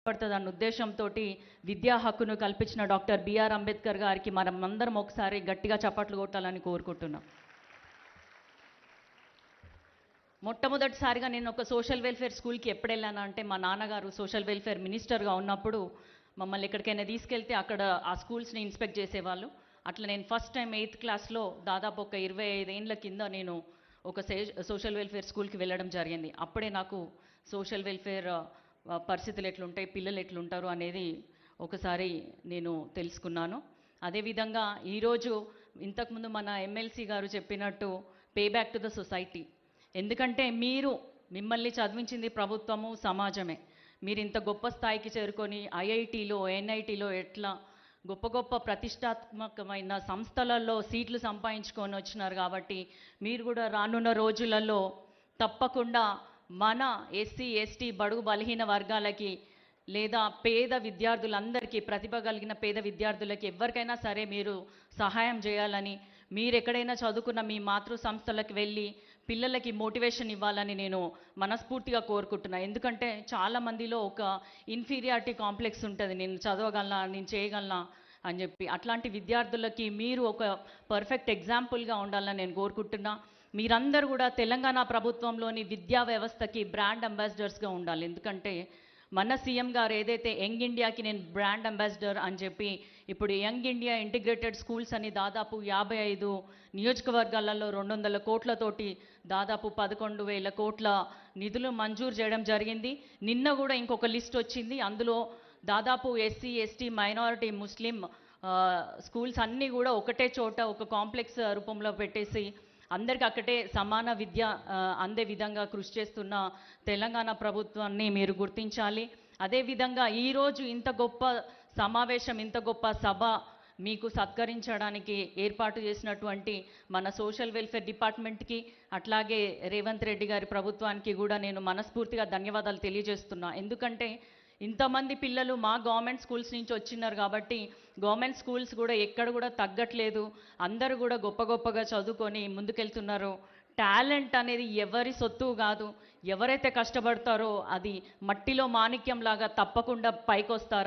పడుతుందన్న ఉద్దేశంతో విద్యా హక్కును కల్పించిన డాక్టర్ బిఆర్ అంబేద్కర్ గారికి మనం అందరం ఒకసారి గట్టిగా చప్పట్లు కొట్టాలని కోరుకుంటున్నాం. మొట్టమొదటిసారిగా నేను ఒక సోషల్ వెల్ఫేర్ స్కూల్కి ఎప్పుడు వెళ్ళాను అంటే మా నాన్నగారు సోషల్ వెల్ఫేర్ మినిస్టర్గా ఉన్నప్పుడు మమ్మల్ని ఎక్కడికైనా తీసుకెళ్తే అక్కడ ఆ స్కూల్స్ని ఇన్స్పెక్ట్ చేసేవాళ్ళు. అట్లా నేను ఫస్ట్ టైం 8th క్లాస్లో దాదాపు ఒక 25 ఏళ్ళ కింద నేను ఒక సోషల్ వెల్ఫేర్ స్కూల్కి వెళ్ళడం జరిగింది. అప్పుడే నాకు సోషల్ వెల్ఫేర్ పరిస్థితులు ఎట్లుంటాయి, పిల్లలు ఎట్లుంటారు అనేది ఒకసారి నేను తెలుసుకున్నాను. అదేవిధంగా ఈరోజు ఇంతకుముందు మన ఎమ్మెల్సీ గారు చెప్పినట్టు pay back to the society. ఎందుకంటే మిమ్మల్ని చదివించింది ప్రభుత్వము, సమాజమే. మీరు ఇంత గొప్ప స్థాయికి చేరుకొని ఐఐటీలో, ఎన్ఐటీలో ఎట్లా గొప్ప గొప్ప ప్రతిష్టాత్మకమైన సంస్థలలో సీట్లు సంపాదించుకొని వచ్చినారు. కాబట్టి మీరు కూడా రానున్న రోజులలో తప్పకుండా మన ఎస్సీ, ఎస్టీ, బడుగు బలహీన వర్గాలకి లేదా పేద విద్యార్థులందరికీ, ప్రతిభ కలిగిన పేద విద్యార్థులకి ఎవరికైనా సరే మీరు సహాయం చేయాలని, మీరు ఎక్కడైనా చదువుకున్న మీ మాతృ సంస్థలకు వెళ్ళి పిల్లలకి మోటివేషన్ ఇవ్వాలని నేను మనస్ఫూర్తిగా కోరుకుంటున్నాను. ఎందుకంటే చాలామందిలో ఒక ఇన్ఫీరియారిటీ కాంప్లెక్స్ ఉంటుంది, నేను చదవగలనా, నేను చేయగలనా అని చెప్పి. అట్లాంటి విద్యార్థులకి మీరు ఒక పర్ఫెక్ట్ ఎగ్జాంపుల్గా ఉండాలని నేను కోరుకుంటున్నా. మీరందరూ కూడా తెలంగాణ ప్రభుత్వంలోని విద్యా వ్యవస్థకి బ్రాండ్ అంబాసిడర్స్గా ఉండాలి. ఎందుకంటే మన సీఎం గారు ఏదైతే యంగ్ ఇండియాకి నేను బ్రాండ్ అంబాసిడర్ అని చెప్పి ఇప్పుడు యంగ్ ఇండియా ఇంటిగ్రేటెడ్ స్కూల్స్ అని దాదాపు 55 నియోజకవర్గాలలో 200 కోట్లతోటి దాదాపు 11,000 కోట్ల నిధులు మంజూరు చేయడం జరిగింది. నిన్న కూడా ఇంకొక లిస్ట్ వచ్చింది. అందులో దాదాపు ఎస్సీ, ఎస్టీ, మైనారిటీ, ముస్లిం స్కూల్స్ అన్నీ కూడా ఒకటే చోట ఒక కాంప్లెక్స్ రూపంలో పెట్టేసి అందరికి అక్కడే సమాన విద్య అందే విధంగా కృషి చేస్తున్న తెలంగాణ ప్రభుత్వాన్ని మీరు గుర్తించాలి. అదేవిధంగా ఈరోజు ఇంత గొప్ప సమావేశం, ఇంత గొప్ప సభ మీకు సత్కరించడానికి ఏర్పాటు చేసినటువంటి మన సోషల్ వెల్ఫేర్ డిపార్ట్మెంట్కి, అట్లాగే రేవంత్ రెడ్డి గారి ప్రభుత్వానికి కూడా నేను మనస్ఫూర్తిగా ధన్యవాదాలు తెలియజేస్తున్నా. ఎందుకంటే ఇంతమంది పిల్లలు మా గవర్నమెంట్ స్కూల్స్ నుంచి వచ్చినారు కాబట్టి గవర్నమెంట్ స్కూల్స్ కూడా ఎక్కడ కూడా తగ్గట్లేదు. అందరూ కూడా గొప్ప గొప్పగా చదువుకొని ముందుకెళ్తున్నారు. టాలెంట్ అనేది ఎవరి సొత్తు కాదు. ఎవరైతే కష్టపడతారో అది మట్టిలో మాణిక్యం లాగా తప్పకుండా పైకి వస్తారు.